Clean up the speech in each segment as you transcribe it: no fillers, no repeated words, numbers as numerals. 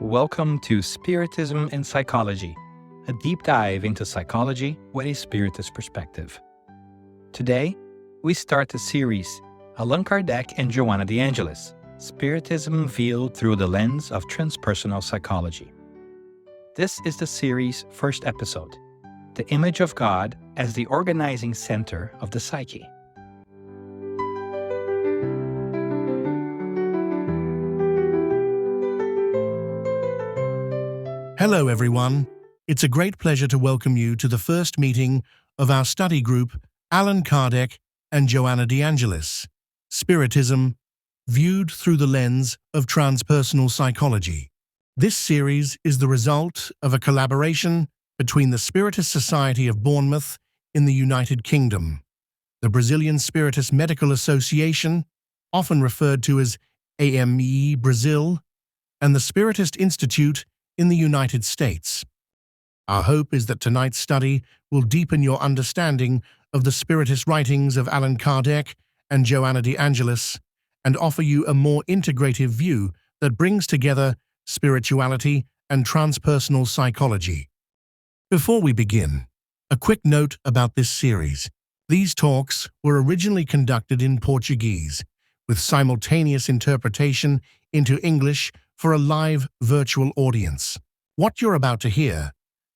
Welcome to Spiritism and Psychology, a deep dive into psychology with a spiritist perspective. Today, we start the series Allan Kardec and Joanna de Angelis, Spiritism Viewed through the Lens of Transpersonal Psychology. This is the series' first episode, The Image of God as the Organizing Center of the Psyche. Hello everyone, it's a great pleasure to welcome you to the first meeting of our study group, Allan Kardec and Joanna de Angelis, Spiritism Viewed through the Lens of Transpersonal Psychology. This series is the result of a collaboration between the Spiritist Society of Bournemouth in the United Kingdom, the Brazilian Spiritist Medical Association, often referred to as AME Brazil, and the Spiritist Institute in the United States. Our hope is that tonight's study will deepen your understanding of the Spiritist writings of Allan Kardec and Joanna de Angelis and offer you a more integrative view that brings together spirituality and transpersonal psychology. Before we begin, a quick note about this series. These talks were originally conducted in Portuguese, with simultaneous interpretation into English for a live virtual audience. What you're about to hear,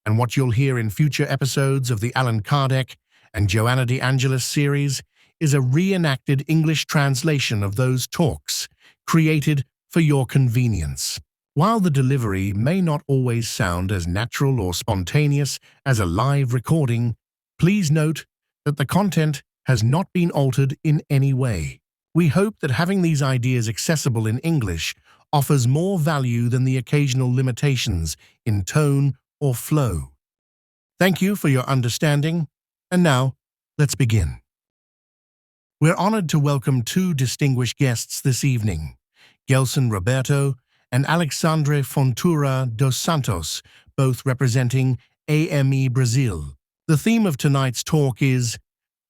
and what you'll hear in future episodes of the Allan Kardec and Joanna de Angelis series, is a reenacted English translation of those talks, created for your convenience. While the delivery may not always sound as natural or spontaneous as a live recording, please note that the content has not been altered in any way. We hope that having these ideas accessible in English offers more value than the occasional limitations in tone or flow. Thank you for your understanding, and now, let's begin. We're honored to welcome two distinguished guests this evening, Gelson Roberto and Alexandre Fontura dos Santos, both representing AME Brazil. The theme of tonight's talk is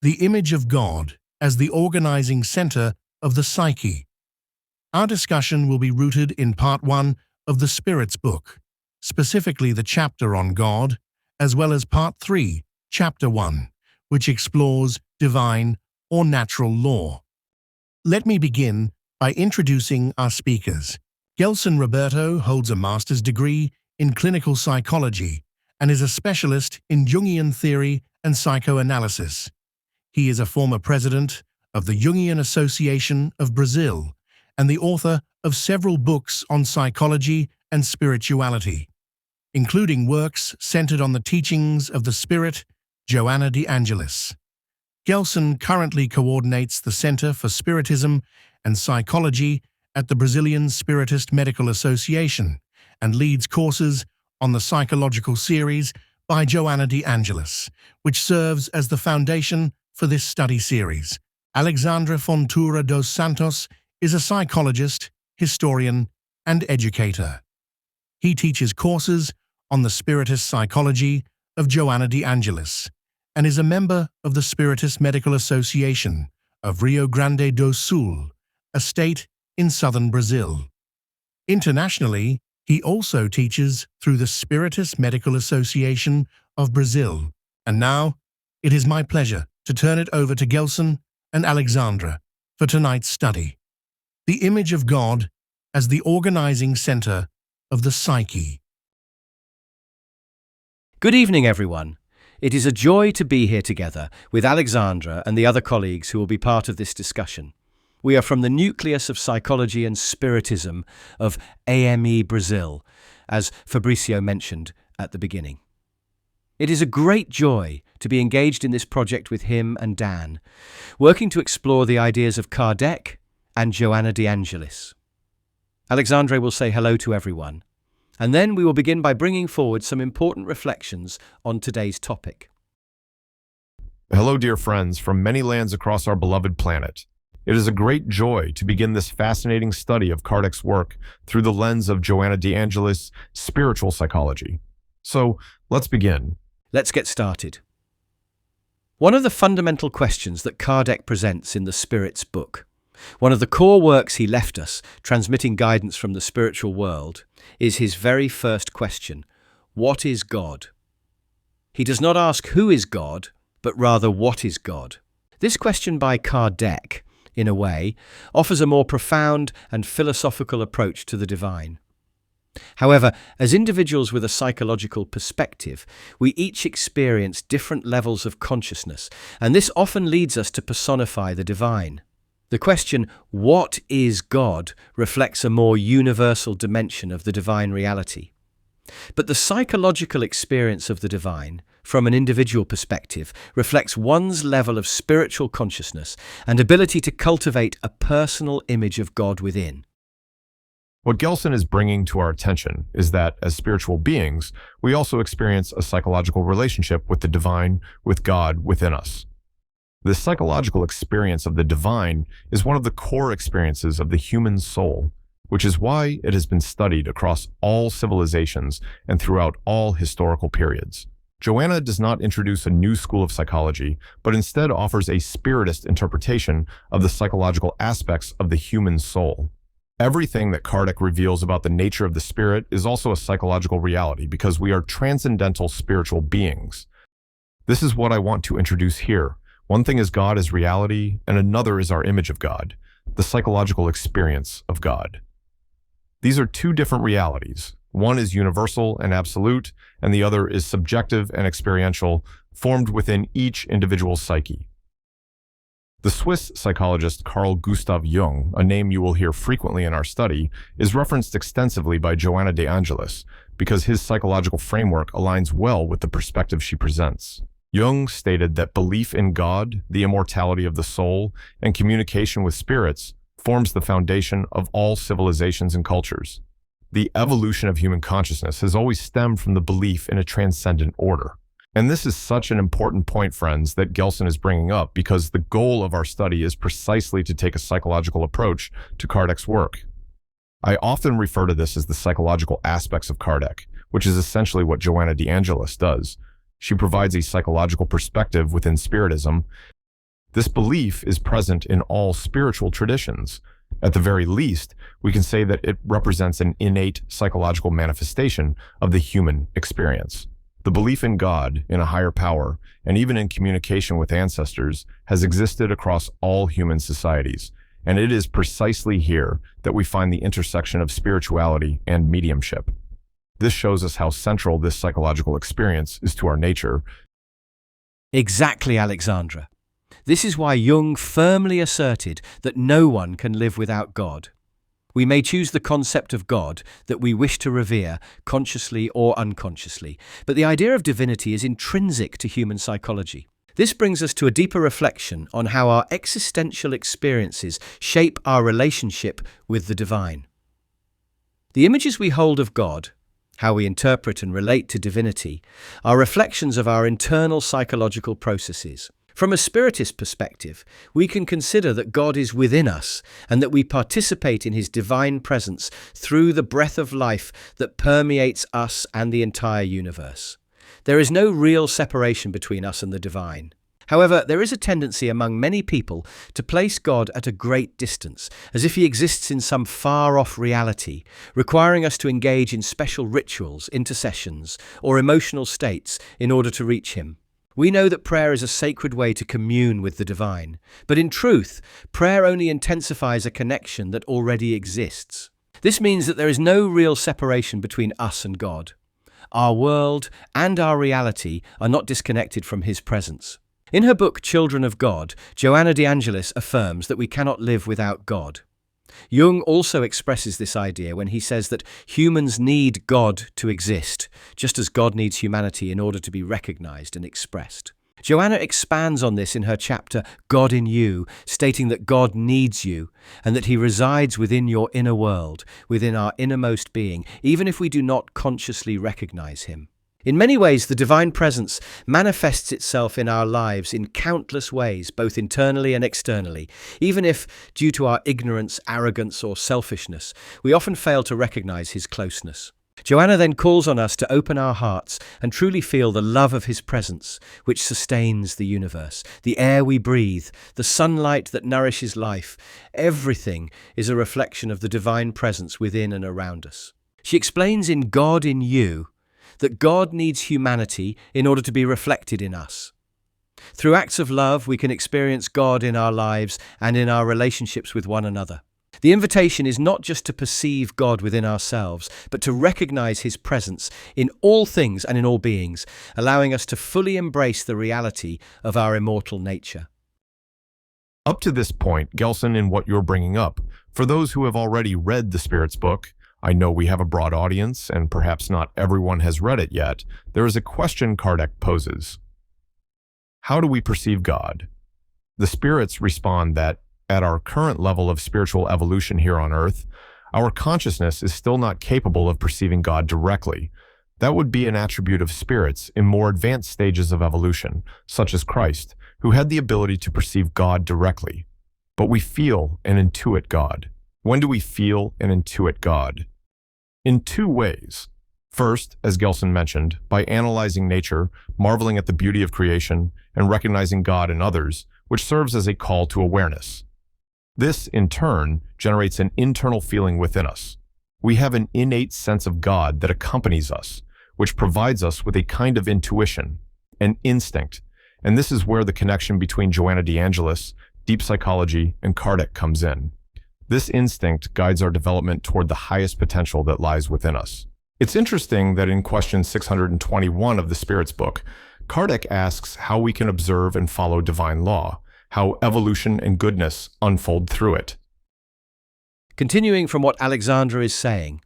The Image of God as the Organizing Center of the Psyche. Our discussion will be rooted in Part 1 of the Spirit's book, specifically the chapter on God, as well as Part 3, Chapter 1, which explores divine or natural law. Let me begin by introducing our speakers. Gelson Roberto holds a master's degree in clinical psychology and is a specialist in Jungian theory and psychoanalysis. He is a former president of the Jungian Association of Brazil and the author of several books on psychology and spirituality, including works centered on the teachings of the spirit, Joanna de Angelis. Gelson currently coordinates the Center for Spiritism and Psychology at the Brazilian Spiritist Medical Association and leads courses on the psychological series by Joanna de Angelis, which serves as the foundation for this study series. Alexandre Fontura dos Santos is a psychologist, historian, and educator. He teaches courses on the Spiritist psychology of Joanna de Angelis and is a member of the Spiritist Medical Association of Rio Grande do Sul, a state in southern Brazil. Internationally, he also teaches through the Spiritist Medical Association of Brazil. And now, it is my pleasure to turn it over to Gelson and Alexandre for tonight's study. The Image of God as the Organizing Center of the Psyche. Good evening, everyone. It is a joy to be here together with Alexandre and the other colleagues who will be part of this discussion. We are from the nucleus of psychology and spiritism of AME Brazil, as Fabrizio mentioned at the beginning. It is a great joy to be engaged in this project with him and Dan, working to explore the ideas of Kardec and Joanna de Angelis. Alexandre will say hello to everyone, and then we will begin by bringing forward some important reflections on today's topic. Hello, dear friends from many lands across our beloved planet. It is a great joy to begin this fascinating study of Kardec's work through the lens of Joanna de Angelis' spiritual psychology. So, let's begin. Let's get started. One of the fundamental questions that Kardec presents in the Spirit's book One of the core works he left us, transmitting guidance from the spiritual world, is his very first question: what is God? He does not ask who is God, but rather what is God. This question by Kardec, in a way, offers a more profound and philosophical approach to the divine. However, as individuals with a psychological perspective, we each experience different levels of consciousness, and this often leads us to personify the divine. The question, what is God, reflects a more universal dimension of the divine reality. But the psychological experience of the divine, from an individual perspective, reflects one's level of spiritual consciousness and ability to cultivate a personal image of God within. What Gelson is bringing to our attention is that, as spiritual beings, we also experience a psychological relationship with the divine, with God within us. This psychological experience of the divine is one of the core experiences of the human soul, which is why it has been studied across all civilizations and throughout all historical periods. Joanna does not introduce a new school of psychology, but instead offers a spiritist interpretation of the psychological aspects of the human soul. Everything that Kardec reveals about the nature of the spirit is also a psychological reality because we are transcendental spiritual beings. This is what I want to introduce here. One thing is God as reality, and another is our image of God, the psychological experience of God. These are two different realities. One is universal and absolute, and the other is subjective and experiential, formed within each individual psyche. The Swiss psychologist Carl Gustav Jung, a name you will hear frequently in our study, is referenced extensively by Joanna de Angelis because his psychological framework aligns well with the perspective she presents. Jung stated that belief in God, the immortality of the soul, and communication with spirits forms the foundation of all civilizations and cultures. The evolution of human consciousness has always stemmed from the belief in a transcendent order. And this is such an important point, friends, that Gelson is bringing up because the goal of our study is precisely to take a psychological approach to Kardec's work. I often refer to this as the psychological aspects of Kardec, which is essentially what Joanna de Angelis does. She provides a psychological perspective within Spiritism. This belief is present in all spiritual traditions. At the very least, we can say that it represents an innate psychological manifestation of the human experience. The belief in God, in a higher power, and even in communication with ancestors has existed across all human societies, and it is precisely here that we find the intersection of spirituality and mediumship. This shows us how central this psychological experience is to our nature. Exactly, Alexandre. This is why Jung firmly asserted that no one can live without God. We may choose the concept of God that we wish to revere, consciously or unconsciously, but the idea of divinity is intrinsic to human psychology. This brings us to a deeper reflection on how our existential experiences shape our relationship with the divine. The images we hold of God, how we interpret and relate to divinity, are reflections of our internal psychological processes. From a spiritist perspective, we can consider that God is within us and that we participate in his divine presence through the breath of life that permeates us and the entire universe. There is no real separation between us and the divine. However, there is a tendency among many people to place God at a great distance, as if he exists in some far-off reality, requiring us to engage in special rituals, intercessions, or emotional states in order to reach him. We know that prayer is a sacred way to commune with the divine, but in truth, prayer only intensifies a connection that already exists. This means that there is no real separation between us and God. Our world and our reality are not disconnected from his presence. In her book Children of God, Joanna de Angelis affirms that we cannot live without God. Jung also expresses this idea when he says that humans need God to exist, just as God needs humanity in order to be recognized and expressed. Joanna expands on this in her chapter God in You, stating that God needs you and that he resides within your inner world, within our innermost being, even if we do not consciously recognize him. In many ways, the divine presence manifests itself in our lives in countless ways, both internally and externally, even if, due to our ignorance, arrogance, or selfishness, we often fail to recognize his closeness. Joanna then calls on us to open our hearts and truly feel the love of his presence, which sustains the universe, the air we breathe, the sunlight that nourishes life. Everything is a reflection of the divine presence within and around us. She explains in God in You that God needs humanity in order to be reflected in us. Through acts of love, we can experience God in our lives and in our relationships with one another. The invitation is not just to perceive God within ourselves, but to recognize his presence in all things and in all beings, allowing us to fully embrace the reality of our immortal nature. Up to this point, Gelson, in what you're bringing up, for those who have already read the Spirit's book, I know we have a broad audience, and perhaps not everyone has read it yet, there is a question Kardec poses. How do we perceive God? The spirits respond that, at our current level of spiritual evolution here on Earth, our consciousness is still not capable of perceiving God directly. That would be an attribute of spirits in more advanced stages of evolution, such as Christ, who had the ability to perceive God directly. But we feel and intuit God. When do we feel and intuit God? In two ways. First, as Gelson mentioned, by analyzing nature, marveling at the beauty of creation, and recognizing God in others, which serves as a call to awareness. This, in turn, generates an internal feeling within us. We have an innate sense of God that accompanies us, which provides us with a kind of intuition, an instinct, and this is where the connection between Joanna de Angelis, deep psychology, and Kardec comes in. This instinct guides our development toward the highest potential that lies within us. It's interesting that in question 621 of the Spirit's book, Kardec asks how we can observe and follow divine law, how evolution and goodness unfold through it. Continuing from what Alexandre is saying,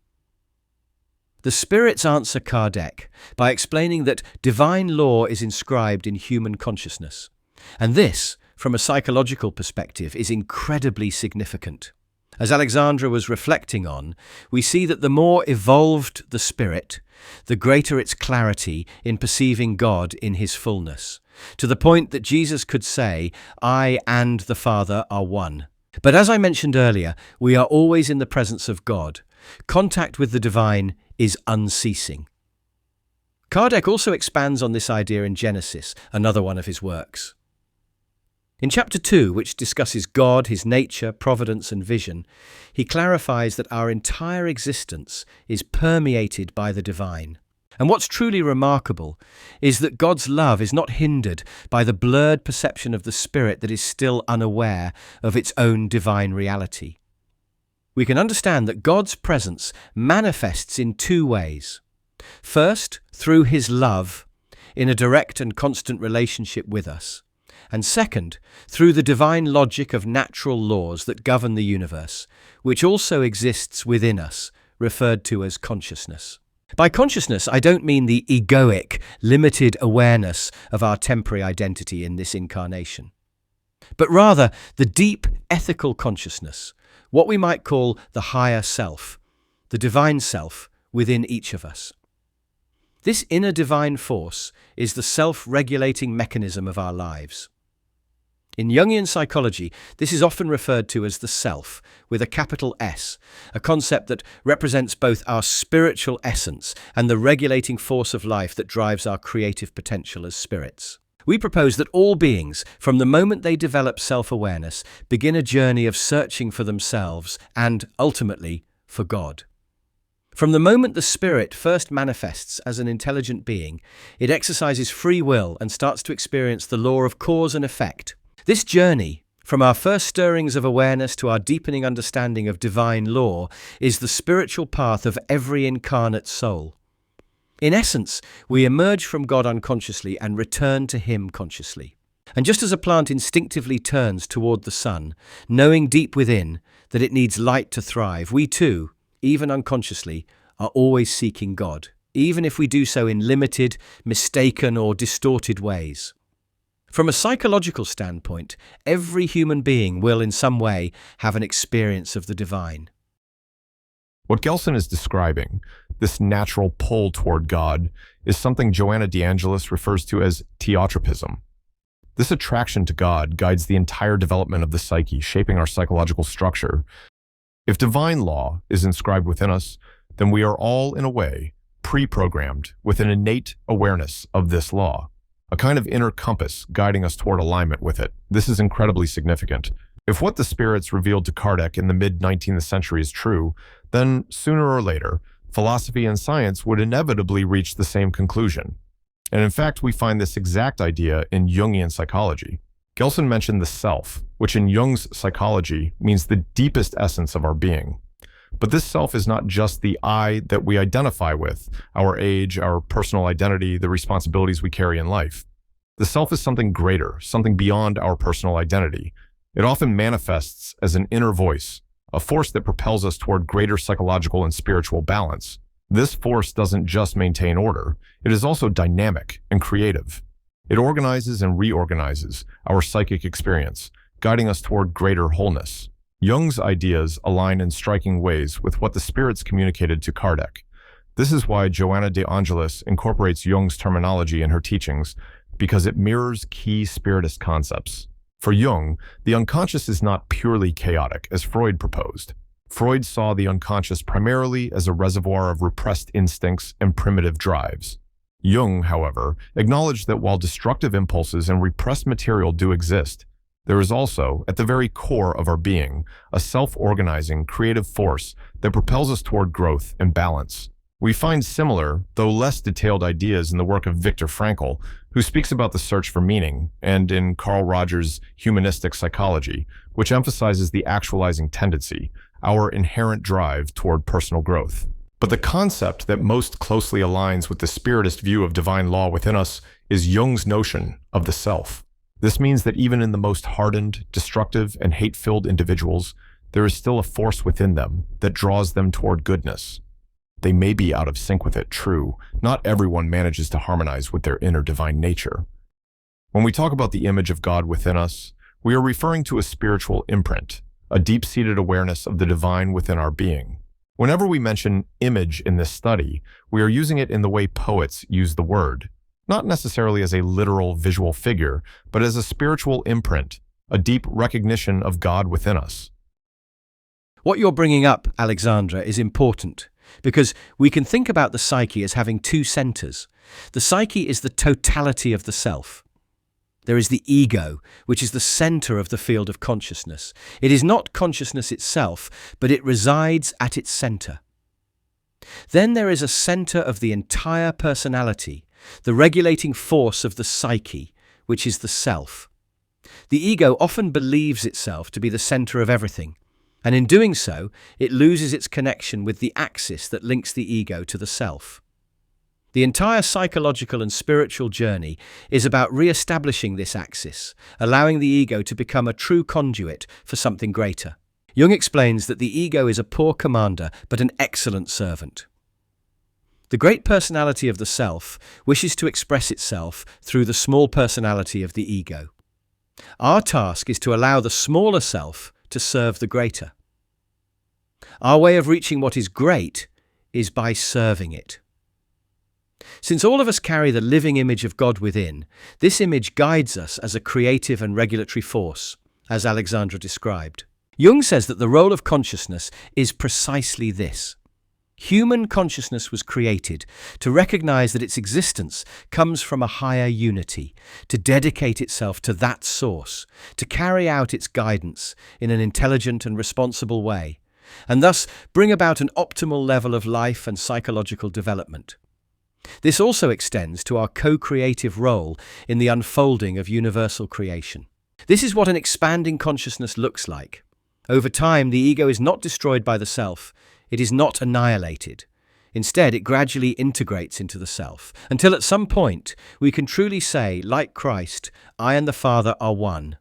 the spirits answer Kardec by explaining that divine law is inscribed in human consciousness. And this, from a psychological perspective, is incredibly significant. As Alexandre was reflecting on, we see that the more evolved the spirit, the greater its clarity in perceiving God in his fullness, to the point that Jesus could say, "I and the Father are one." But as I mentioned earlier, we are always in the presence of God. Contact with the divine is unceasing. Kardec also expands on this idea in Genesis, another one of his works. In chapter 2, which discusses God, his nature, providence and vision, he clarifies that our entire existence is permeated by the divine. And what's truly remarkable is that God's love is not hindered by the blurred perception of the spirit that is still unaware of its own divine reality. We can understand that God's presence manifests in two ways. First, through his love, in a direct and constant relationship with us. And second, through the divine logic of natural laws that govern the universe, which also exists within us, referred to as consciousness. By consciousness, I don't mean the egoic, limited awareness of our temporary identity in this incarnation, but rather the deep ethical consciousness, what we might call the higher self, the divine self within each of us. This inner divine force is the self-regulating mechanism of our lives. In Jungian psychology, this is often referred to as the self, with a capital S, a concept that represents both our spiritual essence and the regulating force of life that drives our creative potential as spirits. We propose that all beings, from the moment they develop self-awareness, begin a journey of searching for themselves and, ultimately, for God. From the moment the spirit first manifests as an intelligent being, it exercises free will and starts to experience the law of cause and effect. This journey, from our first stirrings of awareness to our deepening understanding of divine law, is the spiritual path of every incarnate soul. In essence, we emerge from God unconsciously and return to him consciously. And just as a plant instinctively turns toward the sun, knowing deep within that it needs light to thrive, we too, even unconsciously, are always seeking God, even if we do so in limited, mistaken or distorted ways. From a psychological standpoint, every human being will in some way have an experience of the divine. What Gelson is describing, this natural pull toward God, is something Joanna de Angelis refers to as theotropism. This attraction to God guides the entire development of the psyche, shaping our psychological structure. If divine law is inscribed within us, then we are all, in a way, pre-programmed with an innate awareness of this law, a kind of inner compass guiding us toward alignment with it. This is incredibly significant. If what the spirits revealed to Kardec in the mid-19th century is true, then sooner or later, philosophy and science would inevitably reach the same conclusion. And in fact, we find this exact idea in Jungian psychology. Gelson mentioned the self, which in Jung's psychology means the deepest essence of our being. But this self is not just the I that we identify with, our age, our personal identity, the responsibilities we carry in life. The self is something greater, something beyond our personal identity. It often manifests as an inner voice, a force that propels us toward greater psychological and spiritual balance. This force doesn't just maintain order, it is also dynamic and creative. It organizes and reorganizes our psychic experience, guiding us toward greater wholeness. Jung's ideas align in striking ways with what the spirits communicated to Kardec. This is why Joanna de Angelis incorporates Jung's terminology in her teachings, because it mirrors key spiritist concepts. For Jung, the unconscious is not purely chaotic, as Freud proposed. Freud saw the unconscious primarily as a reservoir of repressed instincts and primitive drives. Jung, however, acknowledged that while destructive impulses and repressed material do exist, there is also, at the very core of our being, a self-organizing, creative force that propels us toward growth and balance. We find similar, though less detailed ideas in the work of Viktor Frankl, who speaks about the search for meaning, and in Carl Rogers' humanistic psychology, which emphasizes the actualizing tendency, our inherent drive toward personal growth. But the concept that most closely aligns with the spiritist view of divine law within us is Jung's notion of the self. This means that even in the most hardened, destructive, and hate-filled individuals, there is still a force within them that draws them toward goodness. They may be out of sync with it, true. Not everyone manages to harmonize with their inner divine nature. When we talk about the image of God within us, we are referring to a spiritual imprint, a deep-seated awareness of the divine within our being. Whenever we mention image in this study, we are using it in the way poets use the word, not necessarily as a literal visual figure, but as a spiritual imprint, a deep recognition of God within us. What you're bringing up, Alexandre, is important, because we can think about the psyche as having two centers. The psyche is the totality of the self. There is the ego, which is the center of the field of consciousness. It is not consciousness itself, but it resides at its center. Then there is a center of the entire personality, the regulating force of the psyche, which is the self. The ego often believes itself to be the center of everything, and in doing so, it loses its connection with the axis that links the ego to the self. The entire psychological and spiritual journey is about re-establishing this axis, allowing the ego to become a true conduit for something greater. Jung explains that the ego is a poor commander, but an excellent servant. The great personality of the self wishes to express itself through the small personality of the ego. Our task is to allow the smaller self to serve the greater. Our way of reaching what is great is by serving it. Since all of us carry the living image of God within, this image guides us as a creative and regulatory force, as Alexandre described. Jung says that the role of consciousness is precisely this. Human consciousness was created to recognize that its existence comes from a higher unity, to dedicate itself to that source, to carry out its guidance in an intelligent and responsible way, and thus bring about an optimal level of life and psychological development. This also extends to our co-creative role in the unfolding of universal creation. This is what an expanding consciousness looks like. Over time, the ego is not destroyed by the self. It is not annihilated. Instead, it gradually integrates into the self, until at some point we can truly say, like Christ, I and the Father are one.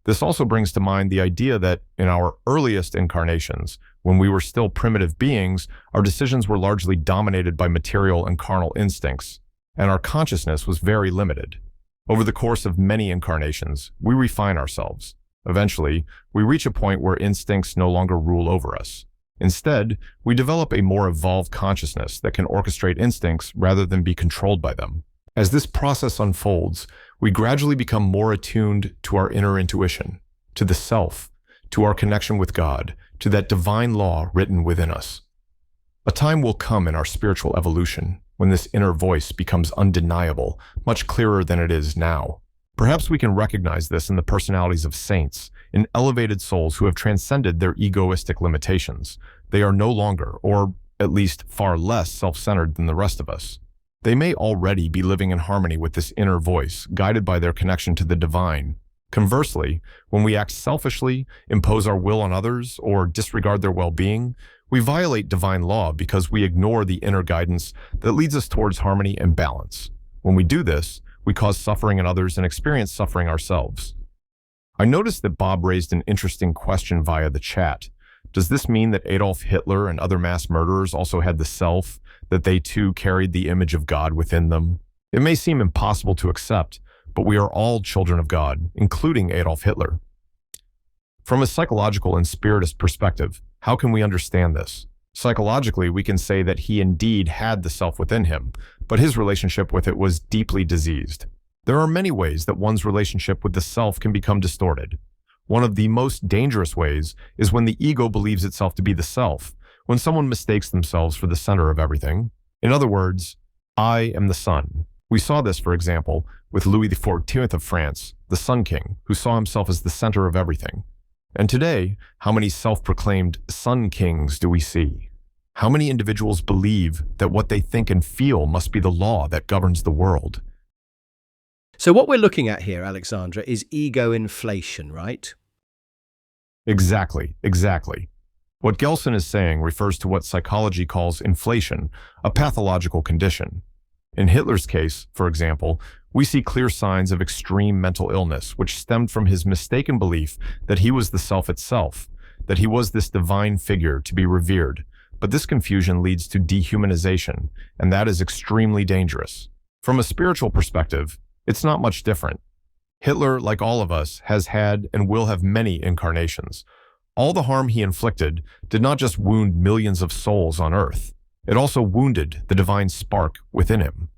This also brings to mind the idea that in our earliest incarnations, when we were still primitive beings, our decisions were largely dominated by material and carnal instincts, and our consciousness was very limited. Over the course of many incarnations, we refine ourselves. Eventually, we reach a point where instincts no longer rule over us. Instead, we develop a more evolved consciousness that can orchestrate instincts rather than be controlled by them. As this process unfolds, we gradually become more attuned to our inner intuition, to the self, to our connection with God, to that divine law written within us. A time will come in our spiritual evolution when this inner voice becomes undeniable, much clearer than it is now. Perhaps we can recognize this in the personalities of saints, in elevated souls who have transcended their egoistic limitations. They are no longer, or at least far less, self-centered than the rest of us. They may already be living in harmony with this inner voice, guided by their connection to the divine. Conversely, when we act selfishly, impose our will on others, or disregard their well-being, we violate divine law because we ignore the inner guidance that leads us towards harmony and balance. When we do this, we cause suffering in others and experience suffering ourselves. I noticed that Bob raised an interesting question via the chat. Does this mean that Adolf Hitler and other mass murderers also had the self, that they too carried the image of God within them? It may seem impossible to accept, but we are all children of God, including Adolf Hitler. From a psychological and spiritist perspective, how can we understand this? Psychologically, we can say that he indeed had the self within him, but his relationship with it was deeply diseased. There are many ways that one's relationship with the self can become distorted. One of the most dangerous ways is when the ego believes itself to be the self, when someone mistakes themselves for the center of everything. In other words, I am the sun. We saw this, for example, with Louis XIV of France, the Sun King, who saw himself as the center of everything. And today, how many self-proclaimed Sun Kings do we see? How many individuals believe that what they think and feel must be the law that governs the world? So what we're looking at here, Alexandre, is ego inflation, right? Exactly. What Gelson is saying refers to what psychology calls inflation, a pathological condition. In Hitler's case, for example, we see clear signs of extreme mental illness, which stemmed from his mistaken belief that he was the self itself, that he was this divine figure to be revered. But this confusion leads to dehumanization, and that is extremely dangerous. From a spiritual perspective, it's not much different. Hitler, like all of us, has had and will have many incarnations. All the harm he inflicted did not just wound millions of souls on Earth. It also wounded the divine spark within him.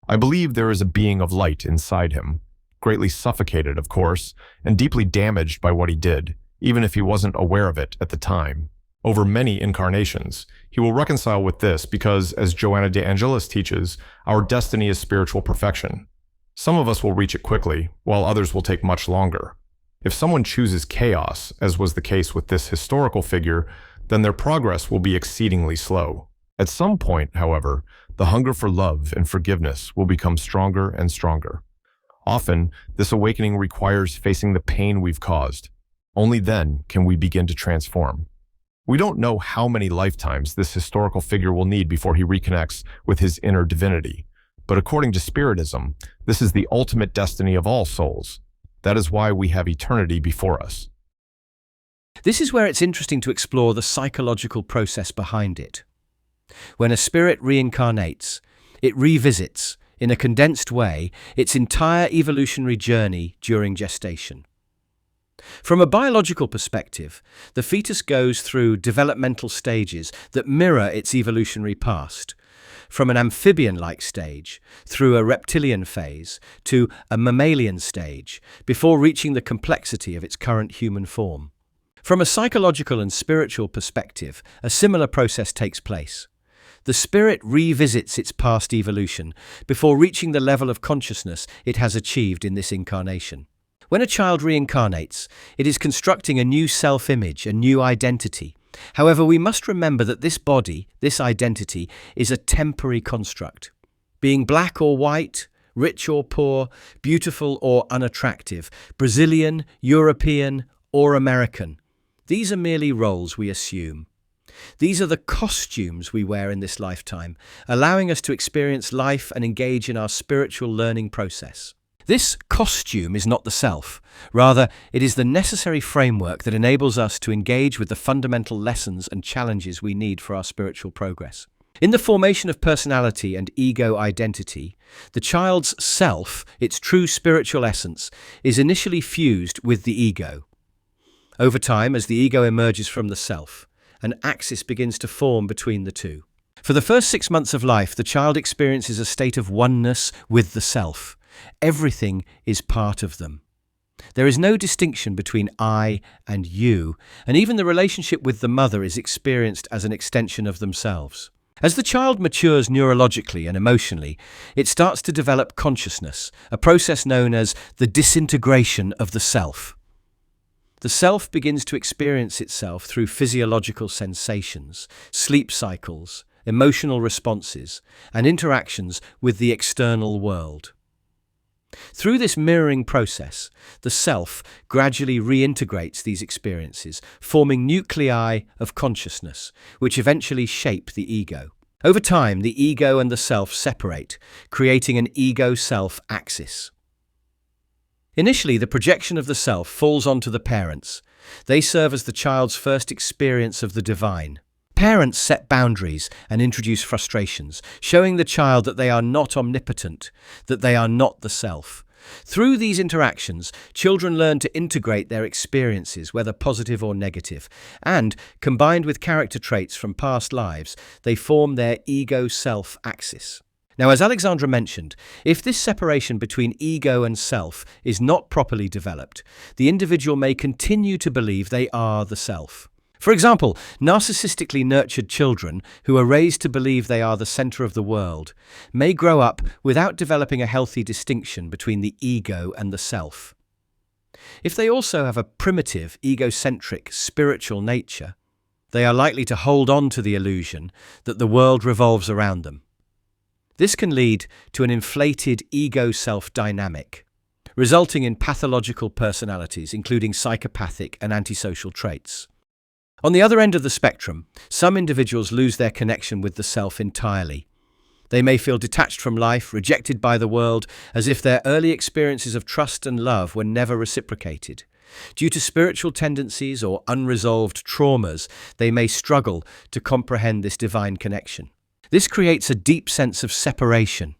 I believe there is a being of light inside him, greatly suffocated, of course, and deeply damaged by what he did, even if he wasn't aware of it at the time. Over many incarnations, he will reconcile with this because, as Joanna de Angelis teaches, our destiny is spiritual perfection. Some of us will reach it quickly, while others will take much longer. If someone chooses chaos, as was the case with this historical figure, then their progress will be exceedingly slow. At some point, however, the hunger for love and forgiveness will become stronger and stronger. Often, this awakening requires facing the pain we've caused. Only then can we begin to transform. We don't know how many lifetimes this historical figure will need before he reconnects with his inner divinity. But according to Spiritism, this is the ultimate destiny of all souls. That is why we have eternity before us. This is where it's interesting to explore the psychological process behind it. When a spirit reincarnates, it revisits, in a condensed way, its entire evolutionary journey during gestation. From a biological perspective, the fetus goes through developmental stages that mirror its evolutionary past, from an amphibian-like stage, through a reptilian phase, to a mammalian stage, before reaching the complexity of its current human form. From a psychological and spiritual perspective, a similar process takes place. The spirit revisits its past evolution before reaching the level of consciousness it has achieved in this incarnation. When a child reincarnates, it is constructing a new self-image, a new identity. However, we must remember that this body, this identity, is a temporary construct. Being black or white, rich or poor, beautiful or unattractive, Brazilian, European, or American. These are merely roles we assume. These are the costumes we wear in this lifetime, allowing us to experience life and engage in our spiritual learning process. This costume is not the self. Rather, it is the necessary framework that enables us to engage with the fundamental lessons and challenges we need for our spiritual progress. In the formation of personality and ego identity, the child's self, its true spiritual essence, is initially fused with the ego. Over time, as the ego emerges from the self, an axis begins to form between the two. For the first 6 months of life, the child experiences a state of oneness with the self. Everything is part of them. There is no distinction between I and you, and even the relationship with the mother is experienced as an extension of themselves. As the child matures neurologically and emotionally, it starts to develop consciousness, a process known as the disintegration of the self. The self begins to experience itself through physiological sensations, sleep cycles, emotional responses, and interactions with the external world. Through this mirroring process, the self gradually reintegrates these experiences, forming nuclei of consciousness, which eventually shape the ego. Over time, the ego and the self separate, creating an ego-self axis. Initially, the projection of the self falls onto the parents. They serve as the child's first experience of the divine. Parents set boundaries and introduce frustrations, showing the child that they are not omnipotent, that they are not the self. Through these interactions, children learn to integrate their experiences, whether positive or negative, and, combined with character traits from past lives, they form their ego-self axis. Now, as Alexandre mentioned, if this separation between ego and self is not properly developed, the individual may continue to believe they are the self. For example, narcissistically nurtured children who are raised to believe they are the center of the world may grow up without developing a healthy distinction between the ego and the self. If they also have a primitive, egocentric, spiritual nature, they are likely to hold on to the illusion that the world revolves around them. This can lead to an inflated ego-self dynamic, resulting in pathological personalities, including psychopathic and antisocial traits. On the other end of the spectrum, some individuals lose their connection with the self entirely. They may feel detached from life, rejected by the world, as if their early experiences of trust and love were never reciprocated. Due to spiritual tendencies or unresolved traumas, they may struggle to comprehend this divine connection. This creates a deep sense of separation,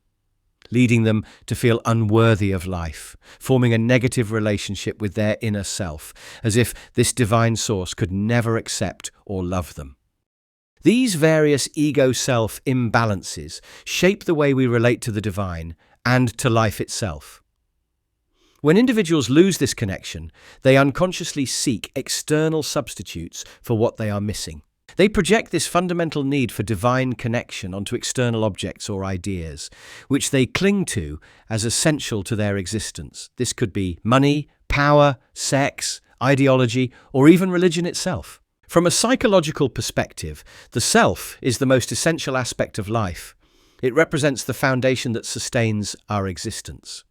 leading them to feel unworthy of life, forming a negative relationship with their inner self, as if this divine source could never accept or love them. These various ego-self imbalances shape the way we relate to the divine and to life itself. When individuals lose this connection, they unconsciously seek external substitutes for what they are missing. They project this fundamental need for divine connection onto external objects or ideas, which they cling to as essential to their existence. This could be money, power, sex, ideology, or even religion itself. From a psychological perspective, the self is the most essential aspect of life. It represents the foundation that sustains our existence.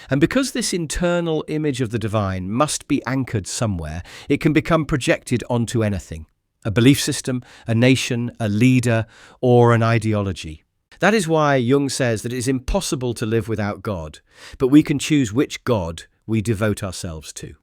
And because this internal image of the divine must be anchored somewhere, it can become projected onto anything. A belief system, a nation, a leader, or an ideology. That is why Jung says that it is impossible to live without God, but we can choose which God we devote ourselves to.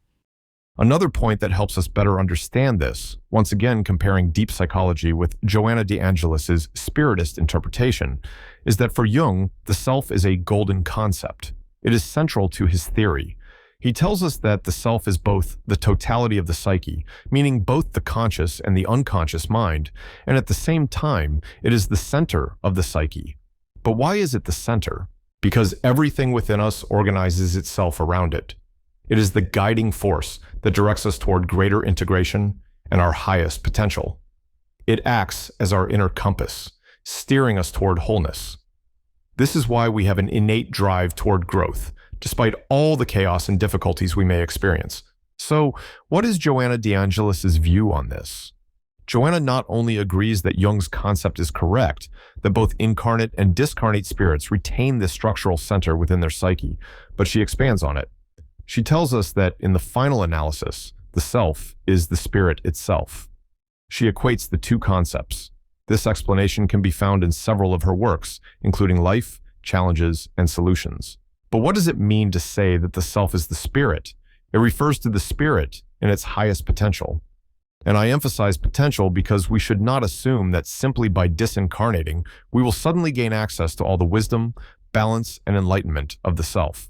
Another point that helps us better understand this, once again comparing deep psychology with Joanna de Angelis's spiritist interpretation, is that for Jung, the self is a golden concept. It is central to his theory. He tells us that the self is both the totality of the psyche, meaning both the conscious and the unconscious mind, and at the same time, it is the center of the psyche. But why is it the center? Because everything within us organizes itself around it. It is the guiding force that directs us toward greater integration and our highest potential. It acts as our inner compass, steering us toward wholeness. This is why we have an innate drive toward growth, despite all the chaos and difficulties we may experience. So, what is Joanna de Angelis's view on this? Joanna not only agrees that Jung's concept is correct, that both incarnate and discarnate spirits retain this structural center within their psyche, but she expands on it. She tells us that in the final analysis, the self is the spirit itself. She equates the two concepts. This explanation can be found in several of her works, including Life, Challenges, and Solutions. But what does it mean to say that the self is the spirit? It refers to the spirit in its highest potential. And I emphasize potential because we should not assume that simply by disincarnating, we will suddenly gain access to all the wisdom, balance, and enlightenment of the self.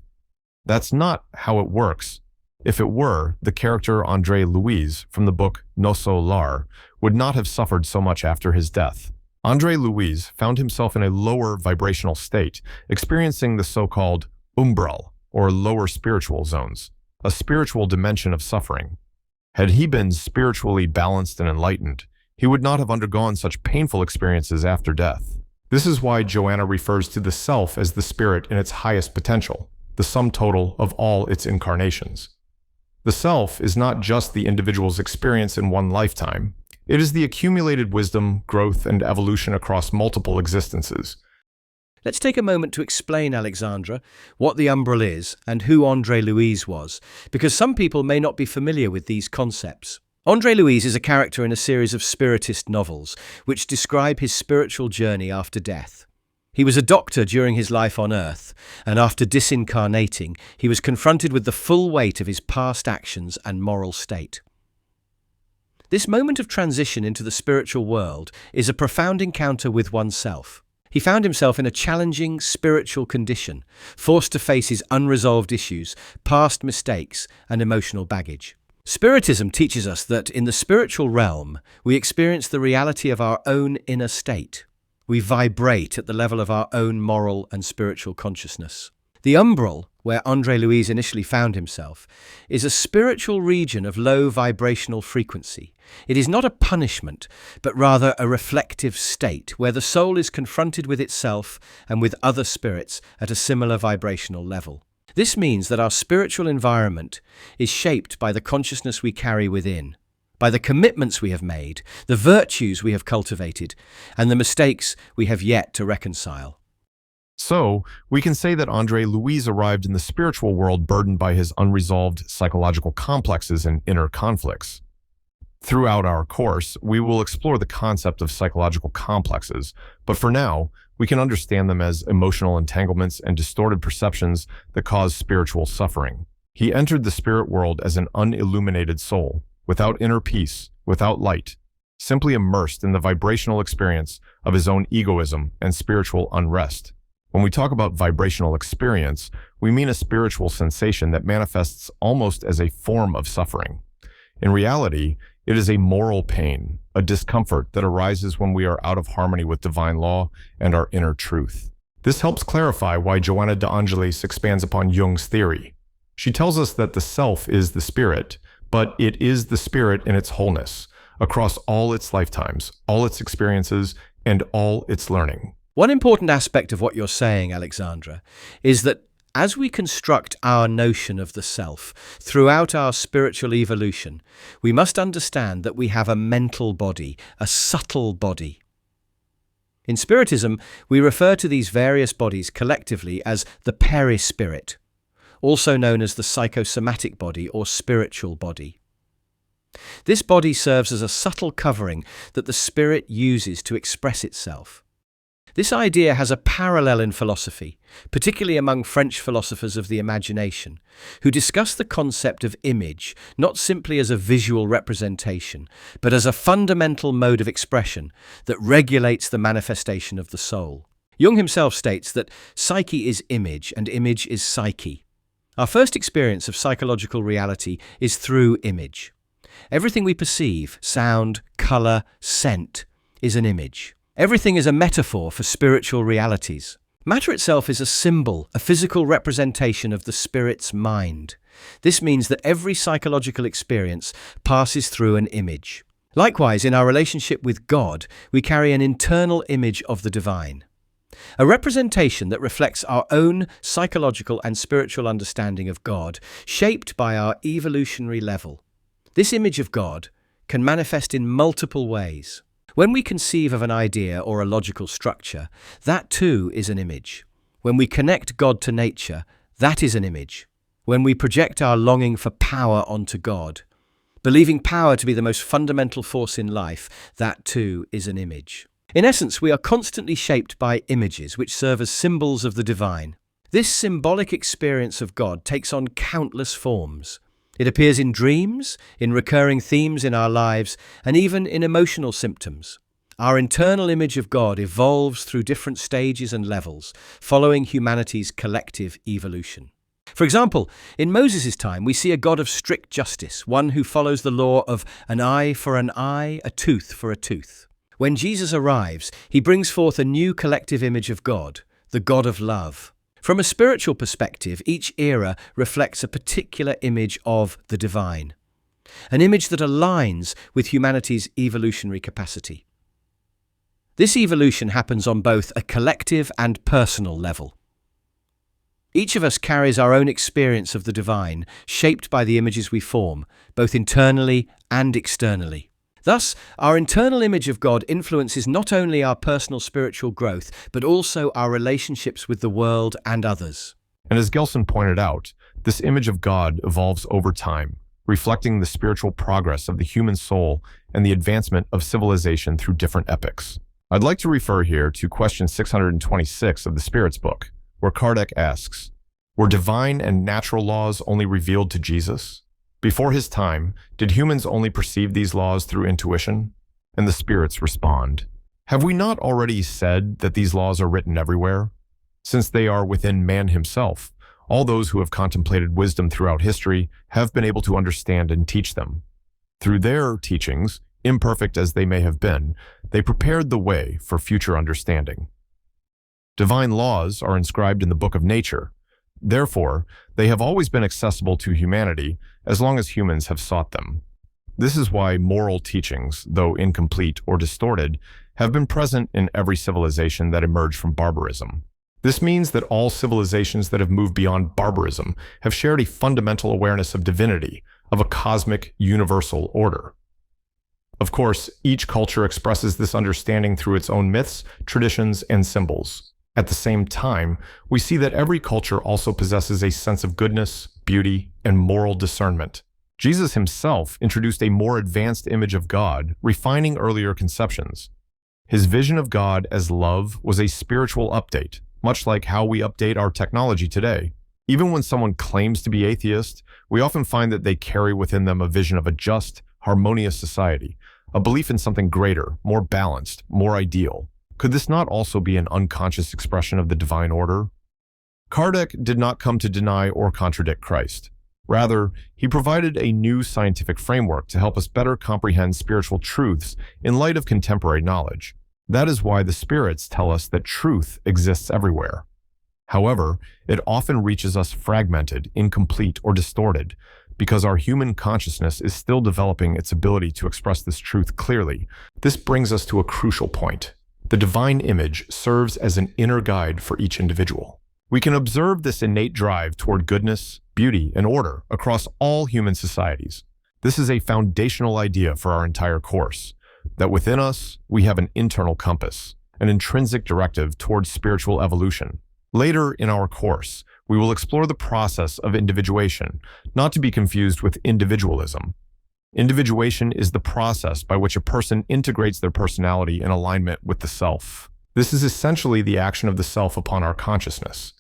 That's not how it works. If it were, the character André Louis from the book Nosso Lar would not have suffered so much after his death. André Louis found himself in a lower vibrational state, experiencing the so-called umbral, or lower spiritual zones. a spiritual dimension of suffering. Had he been spiritually balanced and enlightened, he would not have undergone such painful experiences after death. This is why Joanna refers to the self as the spirit in its highest potential, the sum total of all its incarnations. The self is not just the individual's experience in one lifetime. It is the accumulated wisdom, growth, and evolution across multiple existences. Let's take a moment to explain, Alexandre, what the umbral is and who André Louise was, because some people may not be familiar with these concepts. André Louise is a character in a series of spiritist novels which describe his spiritual journey after death. He was a doctor during his life on Earth, and after disincarnating, he was confronted with the full weight of his past actions and moral state. This moment of transition into the spiritual world is a profound encounter with oneself. He found himself in a challenging spiritual condition, forced to face his unresolved issues, past mistakes, and emotional baggage. Spiritism teaches us that in the spiritual realm, we experience the reality of our own inner state. We vibrate at the level of our own moral and spiritual consciousness. The umbral, where André Louise initially found himself, is a spiritual region of low vibrational frequency. It is not a punishment, but rather a reflective state where the soul is confronted with itself and with other spirits at a similar vibrational level. This means that our spiritual environment is shaped by the consciousness we carry within, by the commitments we have made, the virtues we have cultivated, and the mistakes we have yet to reconcile. So, we can say that André Louise arrived in the spiritual world burdened by his unresolved psychological complexes and inner conflicts. Throughout our course, we will explore the concept of psychological complexes, but for now, we can understand them as emotional entanglements and distorted perceptions that cause spiritual suffering. He entered the spirit world as an unilluminated soul, without inner peace, without light, simply immersed in the vibrational experience of his own egoism and spiritual unrest. When we talk about vibrational experience, we mean a spiritual sensation that manifests almost as a form of suffering. In reality, it is a moral pain, a discomfort that arises when we are out of harmony with divine law and our inner truth. This helps clarify why Joanna de Angelis expands upon Jung's theory. She tells us that the self is the spirit, but it is the spirit in its wholeness, across all its lifetimes, all its experiences, and all its learning. One important aspect of what you're saying, Alexandre, is that as we construct our notion of the self throughout our spiritual evolution, we must understand that we have a mental body, a subtle body. In Spiritism, we refer to these various bodies collectively as the perispirit, also known as the psychosomatic body or spiritual body. This body serves as a subtle covering that the spirit uses to express itself. This idea has a parallel in philosophy, particularly among French philosophers of the imagination, who discuss the concept of image not simply as a visual representation, but as a fundamental mode of expression that regulates the manifestation of the soul. Jung himself states that psyche is image and image is psyche. Our first experience of psychological reality is through image. Everything we perceive, sound, color, scent, is an image. Everything is a metaphor for spiritual realities. Matter itself is a symbol, a physical representation of the spirit's mind. This means that every psychological experience passes through an image. Likewise, in our relationship with God, we carry an internal image of the divine, a representation that reflects our own psychological and spiritual understanding of God, shaped by our evolutionary level. This image of God can manifest in multiple ways. When we conceive of an idea or a logical structure, that too is an image. When we connect God to nature, that is an image. When we project our longing for power onto God, believing power to be the most fundamental force in life, that too is an image. In essence, we are constantly shaped by images which serve as symbols of the divine. This symbolic experience of God takes on countless forms. It appears in dreams, in recurring themes in our lives, and even in emotional symptoms. Our internal image of God evolves through different stages and levels, following humanity's collective evolution. For example, in Moses' time, we see a God of strict justice, one who follows the law of an eye for an eye, a tooth for a tooth. When Jesus arrives, he brings forth a new collective image of God, the God of love. From a spiritual perspective, each era reflects a particular image of the divine, an image that aligns with humanity's evolutionary capacity. This evolution happens on both a collective and personal level. Each of us carries our own experience of the divine, shaped by the images we form, both internally and externally. Thus, our internal image of God influences not only our personal spiritual growth, but also our relationships with the world and others. And as Gelson pointed out, this image of God evolves over time, reflecting the spiritual progress of the human soul and the advancement of civilization through different epochs. I'd like to refer here to question 626 of the Spirit's book, where Kardec asks, "Were divine and natural laws only revealed to Jesus? Before his time, did humans only perceive these laws through intuition?" And the spirits respond, "Have we not already said that these laws are written everywhere? Since they are within man himself, all those who have contemplated wisdom throughout history have been able to understand and teach them. Through their teachings, imperfect as they may have been, they prepared the way for future understanding. Divine laws are inscribed in the book of nature. Therefore, they have always been accessible to humanity as long as humans have sought them. This is why moral teachings, though incomplete or distorted, have been present in every civilization that emerged from barbarism. This means that all civilizations that have moved beyond barbarism have shared a fundamental awareness of divinity, of a cosmic, universal order. Of course, each culture expresses this understanding through its own myths, traditions, and symbols. At the same time, we see that every culture also possesses a sense of goodness, beauty, and moral discernment. Jesus himself introduced a more advanced image of God, refining earlier conceptions. His vision of God as love was a spiritual update, much like how we update our technology today. Even when someone claims to be atheist, we often find that they carry within them a vision of a just, harmonious society, a belief in something greater, more balanced, more ideal. Could this not also be an unconscious expression of the divine order? Kardec did not come to deny or contradict Christ. Rather, he provided a new scientific framework to help us better comprehend spiritual truths in light of contemporary knowledge. That is why the spirits tell us that truth exists everywhere. However, it often reaches us fragmented, incomplete, or distorted, because our human consciousness is still developing its ability to express this truth clearly. This brings us to a crucial point. The divine image serves as an inner guide for each individual. We can observe this innate drive toward goodness, beauty, and order across all human societies. This is a foundational idea for our entire course, that within us, we have an internal compass, an intrinsic directive towards spiritual evolution. Later in our course, we will explore the process of individuation, not to be confused with individualism. Individuation is the process by which a person integrates their personality in alignment with the self. This is essentially the action of the self upon our consciousness.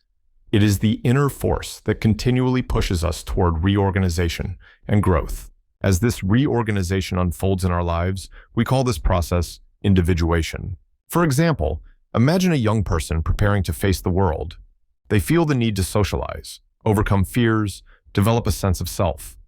It is the inner force that continually pushes us toward reorganization and growth. As this reorganization unfolds in our lives, we call this process individuation. For example, imagine a young person preparing to face the world. They feel the need to socialize, overcome fears, develop a sense of self.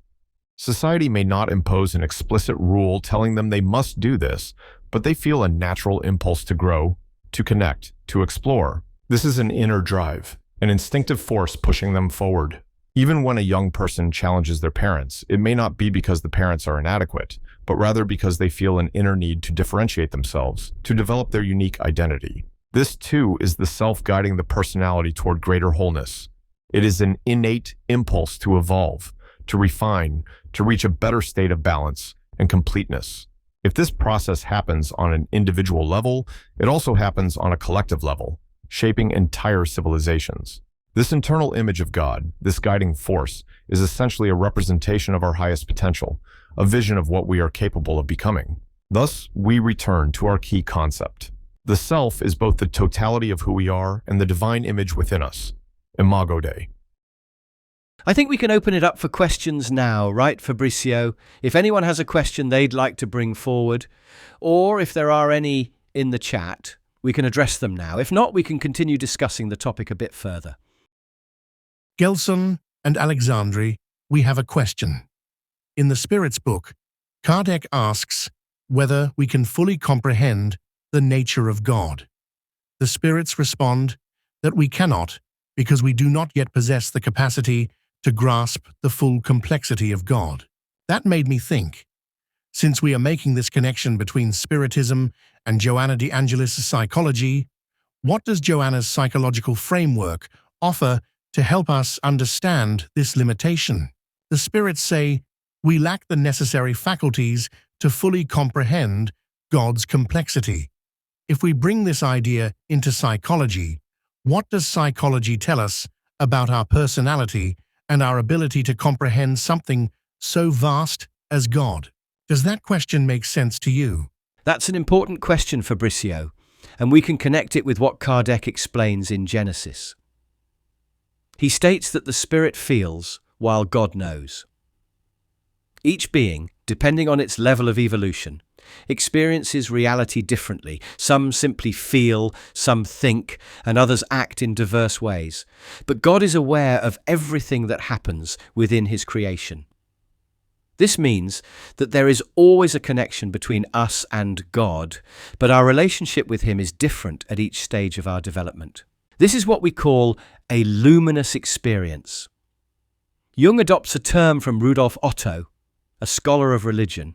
Society may not impose an explicit rule telling them they must do this, but they feel a natural impulse to grow, to connect, to explore. This is an inner drive, an instinctive force pushing them forward. Even when a young person challenges their parents, it may not be because the parents are inadequate, but rather because they feel an inner need to differentiate themselves, to develop their unique identity. This too is the self guiding the personality toward greater wholeness. It is an innate impulse to evolve, to refine, to reach a better state of balance and completeness. If this process happens on an individual level, it also happens on a collective level, shaping entire civilizations. This internal image of God, this guiding force, is essentially a representation of our highest potential, a vision of what we are capable of becoming. Thus, we return to our key concept. The self is both the totality of who we are and the divine image within us, Imago Dei. I think we can open it up for questions now, right, Fabricio? If anyone has a question they'd like to bring forward, or if there are any in the chat, we can address them now. If not, we can continue discussing the topic a bit further. Gelson and Alexandre, we have a question. In the Spirit's book, Kardec asks whether we can fully comprehend the nature of God. The Spirits respond that we cannot because we do not yet possess the capacity to grasp the full complexity of God. That made me think. Since we are making this connection between Spiritism and Joanna de Angelis' psychology, what does Joanna's psychological framework offer to help us understand this limitation? The spirits say we lack the necessary faculties to fully comprehend God's complexity. If we bring this idea into psychology, what does psychology tell us about our personality and our ability to comprehend something so vast as God? Does that question make sense to you? That's an important question, Fabricio, and we can connect it with what Kardec explains in Genesis. He states that the spirit feels while God knows. Each being, depending on its level of evolution, experiences reality differently. Some simply feel, some think, and others act in diverse ways. But God is aware of everything that happens within His creation. This means that there is always a connection between us and God, but our relationship with Him is different at each stage of our development. This is what we call a luminous experience. Jung adopts a term from Rudolf Otto, a scholar of religion,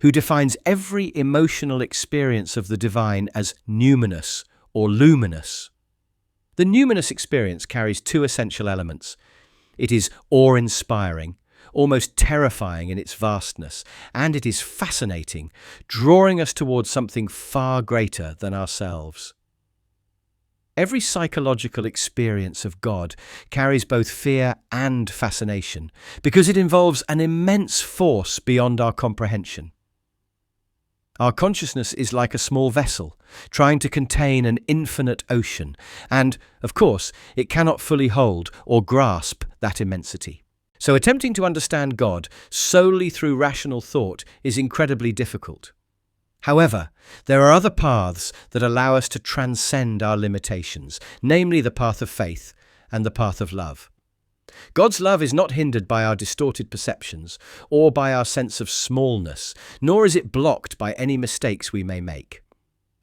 who defines every emotional experience of the divine as numinous or luminous. The numinous experience carries two essential elements. It is awe-inspiring, almost terrifying in its vastness, and it is fascinating, drawing us towards something far greater than ourselves. Every psychological experience of God carries both fear and fascination, because it involves an immense force beyond our comprehension. Our consciousness is like a small vessel, trying to contain an infinite ocean, and, of course, it cannot fully hold or grasp that immensity. So attempting to understand God solely through rational thought is incredibly difficult. However, there are other paths that allow us to transcend our limitations, namely the path of faith and the path of love. God's love is not hindered by our distorted perceptions or by our sense of smallness, nor is it blocked by any mistakes we may make.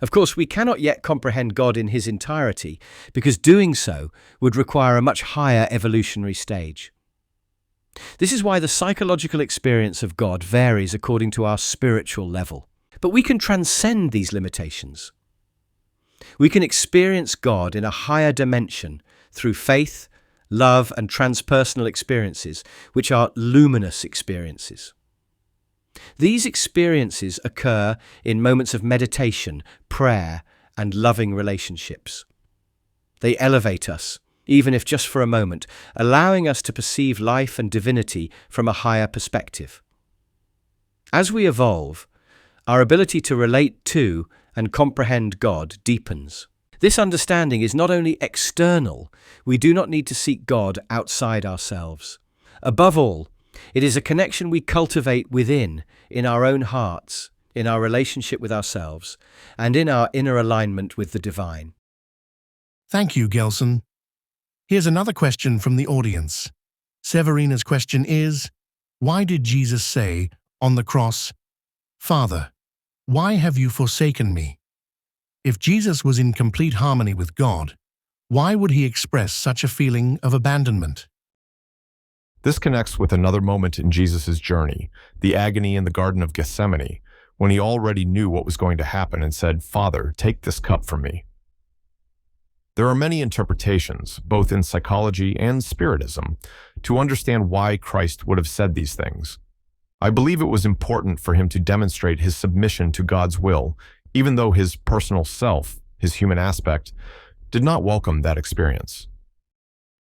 Of course, we cannot yet comprehend God in His entirety, because doing so would require a much higher evolutionary stage. This is why the psychological experience of God varies according to our spiritual level. But we can transcend these limitations. We can experience God in a higher dimension through faith, love, and transpersonal experiences, which are luminous experiences. These experiences occur in moments of meditation, prayer, and loving relationships. They elevate us, even if just for a moment, allowing us to perceive life and divinity from a higher perspective. As we evolve, our ability to relate to and comprehend God deepens. This understanding is not only external, we do not need to seek God outside ourselves. Above all, it is a connection we cultivate within, in our own hearts, in our relationship with ourselves, and in our inner alignment with the divine. Thank you, Gelson. Here's another question from the audience. Severina's question is, why did Jesus say on the cross, "Father, why have you forsaken me?" If Jesus was in complete harmony with God, why would He express such a feeling of abandonment? This connects with another moment in Jesus' journey, the agony in the Garden of Gethsemane, when He already knew what was going to happen and said, "Father, take this cup from me." There are many interpretations, both in psychology and Spiritism, to understand why Christ would have said these things. I believe it was important for Him to demonstrate His submission to God's will, even though His personal self, His human aspect, did not welcome that experience.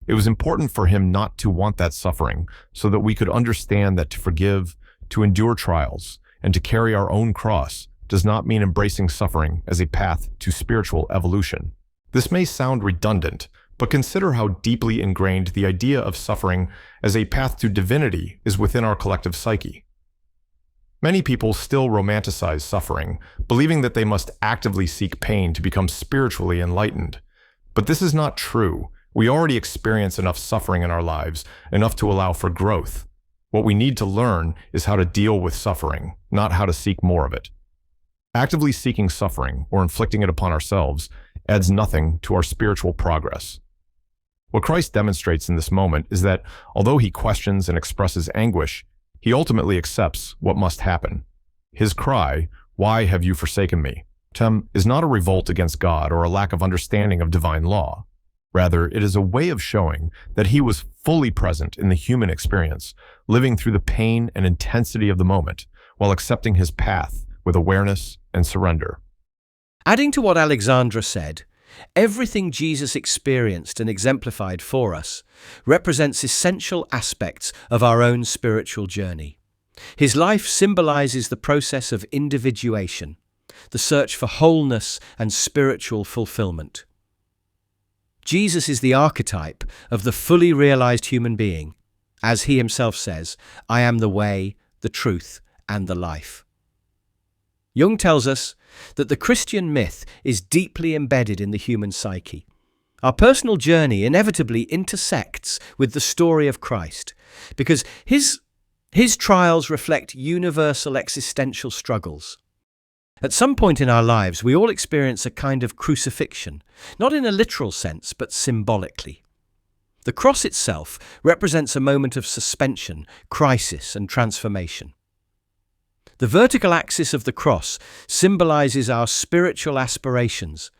It was important for Him not to want that suffering, so that we could understand that to forgive, to endure trials, and to carry our own cross does not mean embracing suffering as a path to spiritual evolution. This may sound redundant, but consider how deeply ingrained the idea of suffering as a path to divinity is within our collective psyche. Many people still romanticize suffering, believing that they must actively seek pain to become spiritually enlightened. But this is not true. We already experience enough suffering in our lives, enough to allow for growth. What we need to learn is how to deal with suffering, not how to seek more of it. Actively seeking suffering or inflicting it upon ourselves adds nothing to our spiritual progress. What Christ demonstrates in this moment is that although he questions and expresses anguish, he ultimately accepts what must happen. His cry, "Why have you forsaken me?" is not a revolt against God or a lack of understanding of divine law. Rather, it is a way of showing that he was fully present in the human experience, living through the pain and intensity of the moment, while accepting his path with awareness and surrender. Adding to what Alexandre said, everything Jesus experienced and exemplified for us represents essential aspects of our own spiritual journey. His life symbolizes the process of individuation, the search for wholeness and spiritual fulfillment. Jesus is the archetype of the fully realized human being. As he himself says, "I am the way, the truth, and the life." Jung tells us that the Christian myth is deeply embedded in the human psyche. Our personal journey inevitably intersects with the story of Christ, because his trials reflect universal existential struggles. At some point in our lives, we all experience a kind of crucifixion, not in a literal sense, but symbolically. The cross itself represents a moment of suspension, crisis, and transformation. The vertical axis of the cross symbolizes our spiritual aspirations,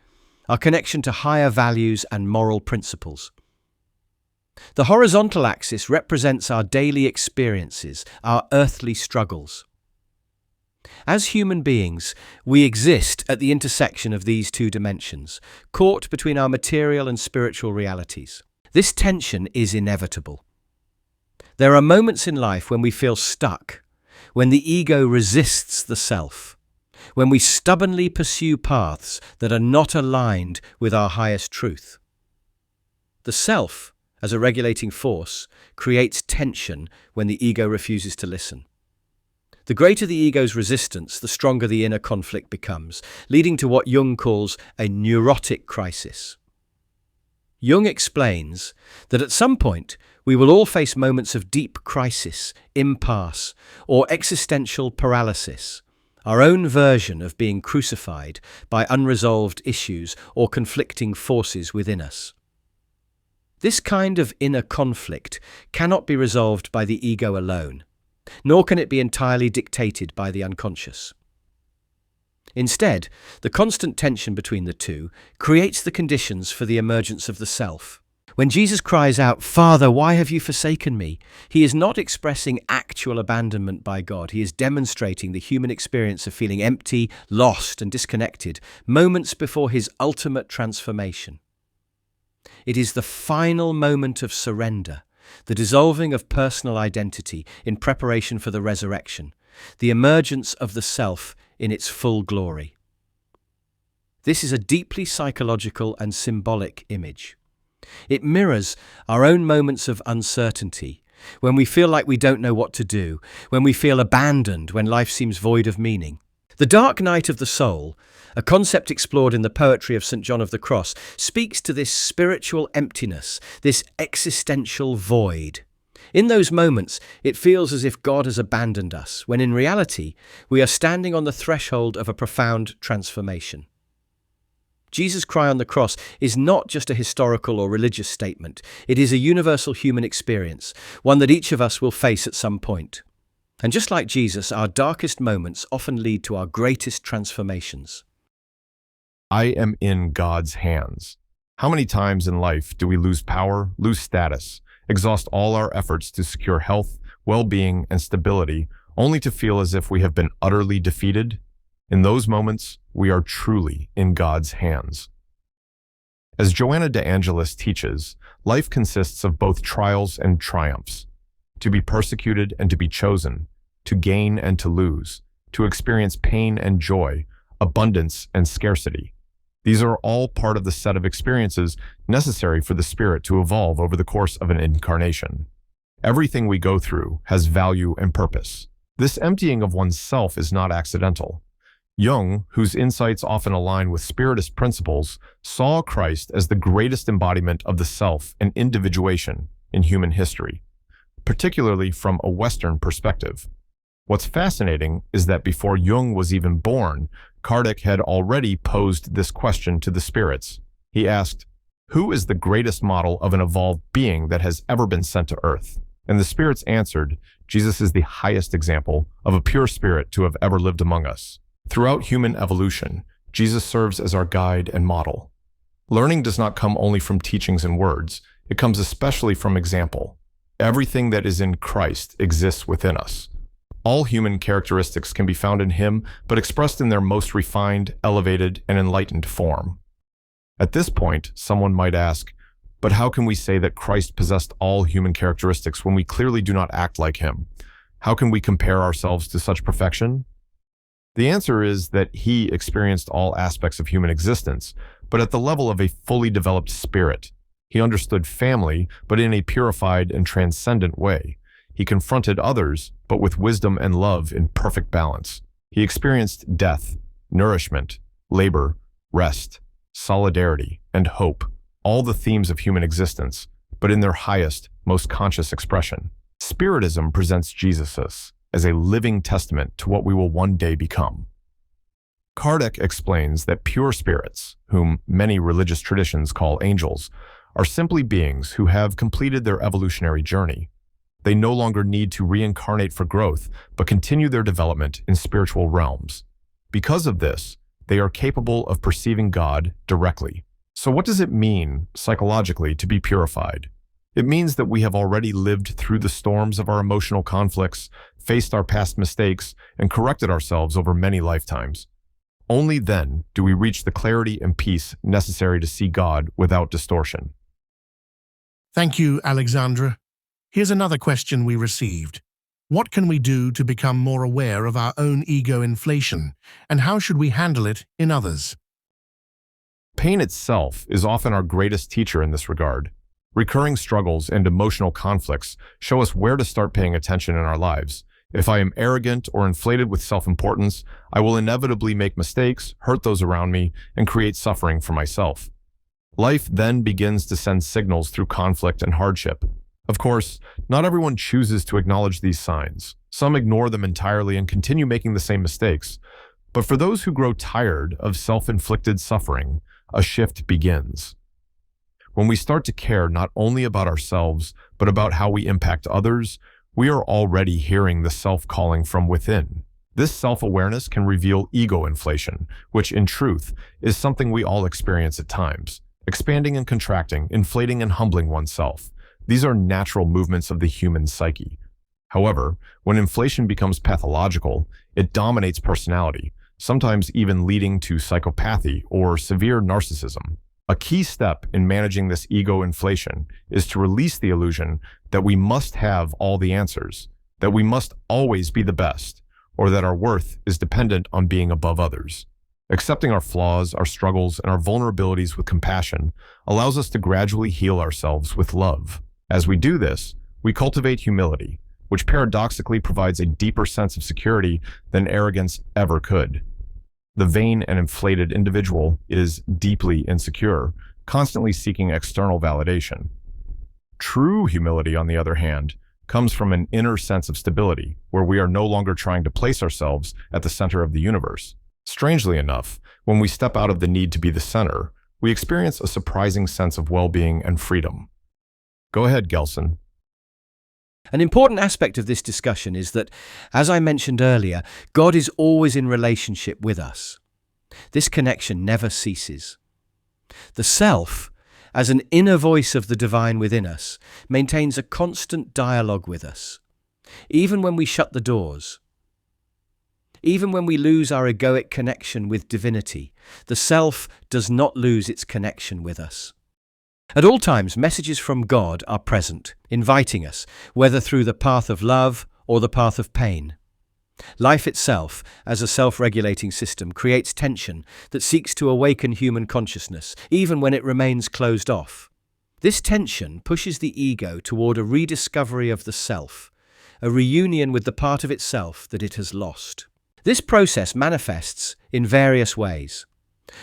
our connection to higher values and moral principles. The horizontal axis represents our daily experiences, our earthly struggles. As human beings, we exist at the intersection of these two dimensions, caught between our material and spiritual realities. This tension is inevitable. There are moments in life when we feel stuck, when the ego resists the self, when we stubbornly pursue paths that are not aligned with our highest truth. The self, as a regulating force, creates tension when the ego refuses to listen. The greater the ego's resistance, the stronger the inner conflict becomes, leading to what Jung calls a neurotic crisis. Jung explains that at some point we will all face moments of deep crisis, impasse, or existential paralysis, our own version of being crucified by unresolved issues or conflicting forces within us. This kind of inner conflict cannot be resolved by the ego alone, nor can it be entirely dictated by the unconscious. Instead, the constant tension between the two creates the conditions for the emergence of the self. When Jesus cries out, "Father, why have you forsaken me?" he is not expressing actual abandonment by God. He is demonstrating the human experience of feeling empty, lost, and disconnected, moments before his ultimate transformation. It is the final moment of surrender, the dissolving of personal identity in preparation for the resurrection, the emergence of the self in its full glory. This is a deeply psychological and symbolic image. It mirrors our own moments of uncertainty, when we feel like we don't know what to do, when we feel abandoned, when life seems void of meaning. The dark night of the soul, a concept explored in the poetry of St. John of the Cross, speaks to this spiritual emptiness, this existential void. In those moments, it feels as if God has abandoned us, when in reality, we are standing on the threshold of a profound transformation. Jesus' cry on the cross is not just a historical or religious statement. It is a universal human experience, one that each of us will face at some point. And just like Jesus, our darkest moments often lead to our greatest transformations. I am in God's hands. How many times in life do we lose power, lose status, exhaust all our efforts to secure health, well-being, and stability, only to feel as if we have been utterly defeated? In those moments, we are truly in God's hands. As Joanna de Angelis teaches, life consists of both trials and triumphs. To be persecuted and to be chosen, to gain and to lose, to experience pain and joy, abundance and scarcity. These are all part of the set of experiences necessary for the spirit to evolve over the course of an incarnation. Everything we go through has value and purpose. This emptying of oneself is not accidental. Jung, whose insights often align with Spiritist principles, saw Christ as the greatest embodiment of the self and individuation in human history, particularly from a Western perspective. What's fascinating is that before Jung was even born, Kardec had already posed this question to the spirits. He asked, Who is the greatest model of an evolved being that has ever been sent to Earth? And the spirits answered, Jesus is the highest example of a pure spirit to have ever lived among us. Throughout human evolution, Jesus serves as our guide and model. Learning does not come only from teachings and words, it comes especially from example. Everything that is in Christ exists within us. All human characteristics can be found in him, but expressed in their most refined, elevated, and enlightened form. At this point, someone might ask, but how can we say that Christ possessed all human characteristics when we clearly do not act like him? How can we compare ourselves to such perfection? The answer is that he experienced all aspects of human existence, but at the level of a fully developed spirit. He understood family, but in a purified and transcendent way. He confronted others, but with wisdom and love in perfect balance. He experienced death, nourishment, labor, rest, solidarity, and hope, all the themes of human existence, but in their highest, most conscious expression. Spiritism presents Jesus as a living testament to what we will one day become. Kardec explains that pure spirits, whom many religious traditions call angels, are simply beings who have completed their evolutionary journey. They no longer need to reincarnate for growth, but continue their development in spiritual realms. Because of this, they are capable of perceiving God directly. So what does it mean, psychologically, to be purified? It means that we have already lived through the storms of our emotional conflicts, faced our past mistakes, and corrected ourselves over many lifetimes. Only then do we reach the clarity and peace necessary to see God without distortion. Thank you, Alexandre. Here's another question we received. What can we do to become more aware of our own ego inflation, and how should we handle it in others? Pain itself is often our greatest teacher in this regard. Recurring struggles and emotional conflicts show us where to start paying attention in our lives. If I am arrogant or inflated with self-importance, I will inevitably make mistakes, hurt those around me, and create suffering for myself. Life then begins to send signals through conflict and hardship. Of course, not everyone chooses to acknowledge these signs. Some ignore them entirely and continue making the same mistakes. But for those who grow tired of self-inflicted suffering, a shift begins. When we start to care not only about ourselves, but about how we impact others, we are already hearing the self calling from within. This self-awareness can reveal ego inflation, which in truth is something we all experience at times. Expanding and contracting, inflating and humbling oneself. These are natural movements of the human psyche. However, when inflation becomes pathological, it dominates personality, sometimes even leading to psychopathy or severe narcissism. A key step in managing this ego inflation is to release the illusion that we must have all the answers, that we must always be the best, or that our worth is dependent on being above others. Accepting our flaws, our struggles, and our vulnerabilities with compassion allows us to gradually heal ourselves with love. As we do this, we cultivate humility, which paradoxically provides a deeper sense of security than arrogance ever could. The vain and inflated individual is deeply insecure, constantly seeking external validation. True humility, on the other hand, comes from an inner sense of stability, where we are no longer trying to place ourselves at the center of the universe. Strangely enough, when we step out of the need to be the center, we experience a surprising sense of well-being and freedom. Go ahead, Gelson. An important aspect of this discussion is that, as I mentioned earlier, God is always in relationship with us. This connection never ceases. The self, as an inner voice of the divine within us, maintains a constant dialogue with us. Even when we shut the doors, even when we lose our egoic connection with divinity, the self does not lose its connection with us. At all times, messages from God are present, inviting us, whether through the path of love or the path of pain. Life itself, as a self-regulating system, creates tension that seeks to awaken human consciousness, even when it remains closed off. This tension pushes the ego toward a rediscovery of the self, a reunion with the part of itself that it has lost. This process manifests in various ways.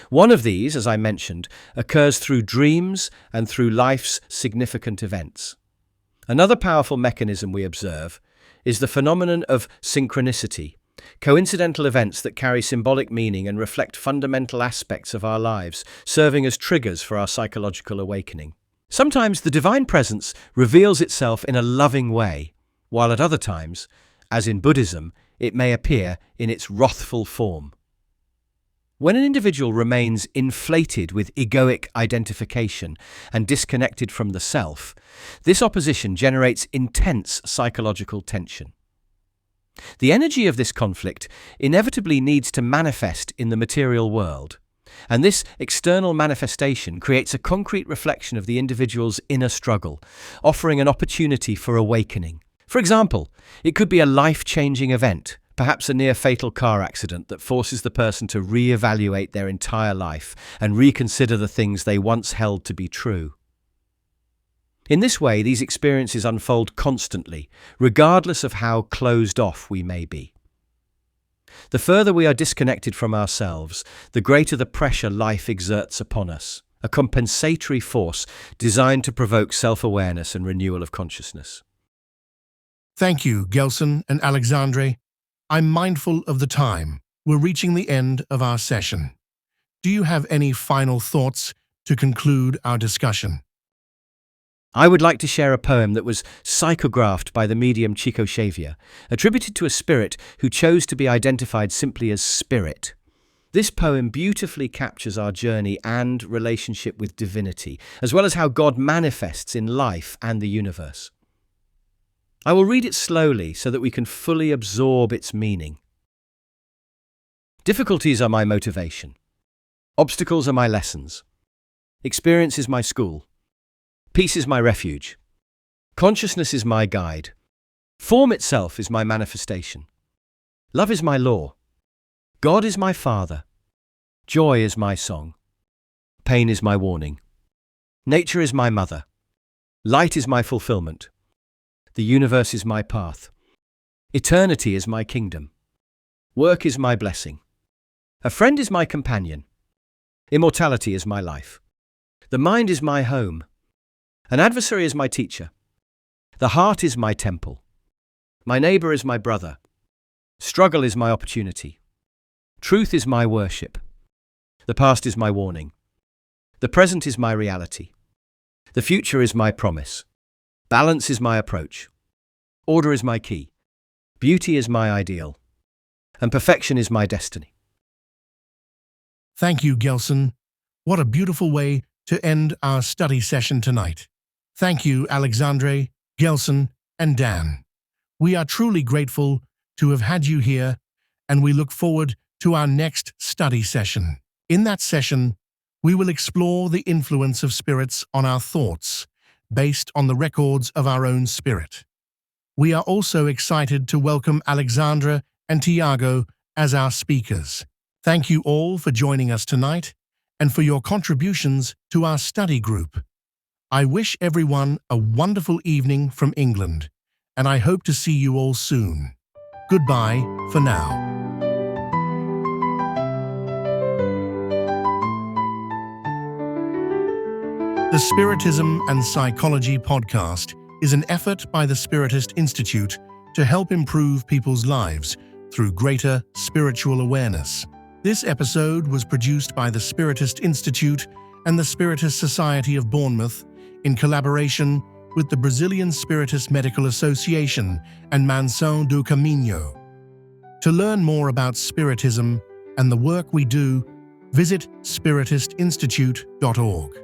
One of these, as I mentioned, occurs through dreams and through life's significant events. Another powerful mechanism we observe is the phenomenon of synchronicity, coincidental events that carry symbolic meaning and reflect fundamental aspects of our lives, serving as triggers for our psychological awakening. Sometimes the divine presence reveals itself in a loving way, while at other times, as in Buddhism, it may appear in its wrathful form. When an individual remains inflated with egoic identification and disconnected from the self, this opposition generates intense psychological tension. The energy of this conflict inevitably needs to manifest in the material world, and this external manifestation creates a concrete reflection of the individual's inner struggle, offering an opportunity for awakening. For example, it could be a life-changing event, perhaps a near-fatal car accident that forces the person to re-evaluate their entire life and reconsider the things they once held to be true. In this way, these experiences unfold constantly, regardless of how closed off we may be. The further we are disconnected from ourselves, the greater the pressure life exerts upon us, a compensatory force designed to provoke self-awareness and renewal of consciousness. Thank you, Gelson and Alexandre. I'm mindful of the time. We're reaching the end of our session. Do you have any final thoughts to conclude our discussion? I would like to share a poem that was psychographed by the medium Chico Xavier, attributed to a spirit who chose to be identified simply as Spirit. This poem beautifully captures our journey and relationship with divinity, as well as how God manifests in life and the universe. I will read it slowly so that we can fully absorb its meaning. Difficulties are my motivation. Obstacles are my lessons. Experience is my school. Peace is my refuge. Consciousness is my guide. Form itself is my manifestation. Love is my law. God is my Father. Joy is my song. Pain is my warning. Nature is my mother. Light is my fulfillment. The universe is my path. Eternity is my kingdom. Work is my blessing. A friend is my companion. Immortality is my life. The mind is my home. An adversary is my teacher. The heart is my temple. My neighbor is my brother. Struggle is my opportunity. Truth is my worship. The past is my warning. The present is my reality. The future is my promise. Balance is my approach. Order is my key. Beauty is my ideal. And perfection is my destiny. Thank you, Gelson. What a beautiful way to end our study session tonight. Thank you, Alexandre, Gelson, and Dan. We are truly grateful to have had you here, and we look forward to our next study session. In that session, we will explore the influence of spirits on our thoughts, based on the records of our own spirit. We are also excited to welcome Alexandre and Tiago as our speakers. Thank you all for joining us tonight and for your contributions to our study group. I wish everyone a wonderful evening from England, and I hope to see you all soon. Goodbye for now. The Spiritism and Psychology podcast is an effort by the Spiritist Institute to help improve people's lives through greater spiritual awareness. This episode was produced by the Spiritist Institute and the Spiritist Society of Bournemouth in collaboration with the Brazilian Spiritist Medical Association and Mansão do Caminho. To learn more about Spiritism and the work we do, visit spiritistinstitute.org.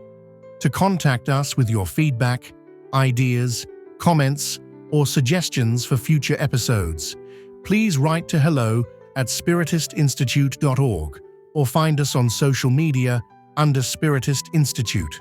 To contact us with your feedback, ideas, comments, or suggestions for future episodes, please write to hello@spiritistinstitute.org or find us on social media under Spiritist Institute.